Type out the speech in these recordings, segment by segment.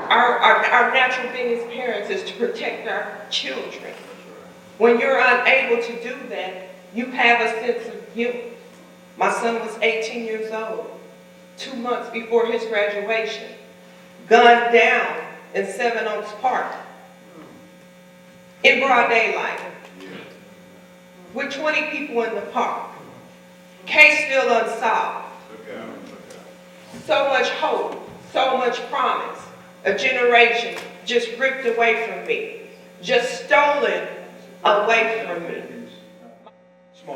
Our natural being as parents is to protect our children. When you're unable to do that, you have a sense of guilt. My son was 18 years old, 2 months before his graduation, gunned down in Seven Oaks Park in broad daylight with 20 people in the park. Case still unsolved. So much hope, so much promise. A generation just ripped away from me, just stolen away from me.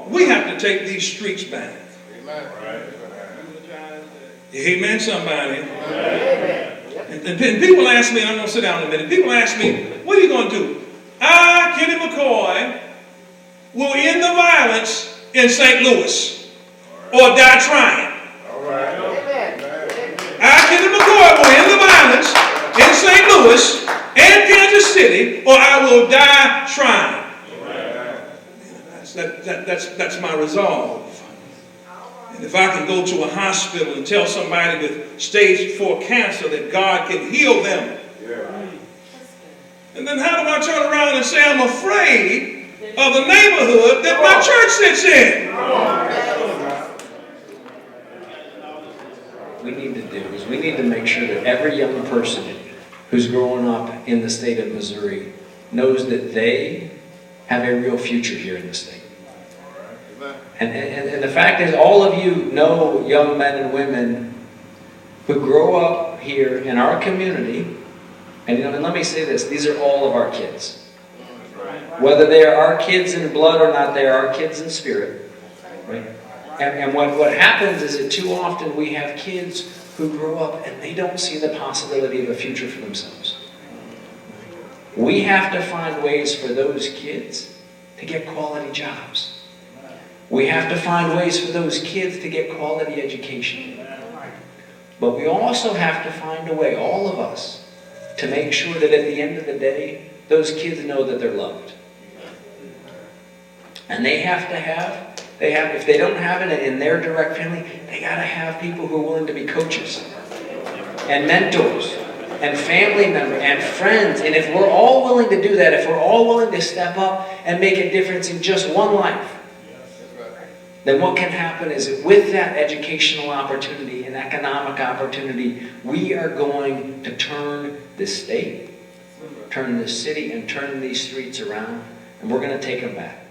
We have to take these streets back. Amen, somebody. And people ask me, and I'm going to sit down in a minute, people ask me, what are you going to do? Kenny McCoy, will end the violence in St. Louis or die trying. Kenny McCoy will end the violence in St. Louis and Kansas City, or I will die trying. That's my resolve. And if I can go to a hospital and tell somebody with stage 4 cancer that God can heal them, and then how do I turn around and say I'm afraid of the neighborhood that my church sits in? What we need to do is we need to make sure that every young person who's growing up in the state of Missouri knows that they have a real future here in the state. And the fact is, all of you know young men and women who grow up here in our community, and let me say this, these are all of our kids. Whether they are our kids in blood or not, they are our kids in spirit. Right? And what happens is that too often we have kids who grow up and they don't see the possibility of a future for themselves. We have to find ways for those kids to get quality jobs. We have to find ways for those kids to get quality education. But we also have to find a way, all of us, to make sure that at the end of the day, those kids know that they're loved. And they have to have, if they don't have it in their direct family, they got to have people who are willing to be coaches and mentors and family members and friends. And if we're all willing to do that, if we're all willing to step up and make a difference in just one life, then what can happen is that with that educational opportunity and economic opportunity, we are going to turn this state, turn this city, and turn these streets around, and we're going to take them back.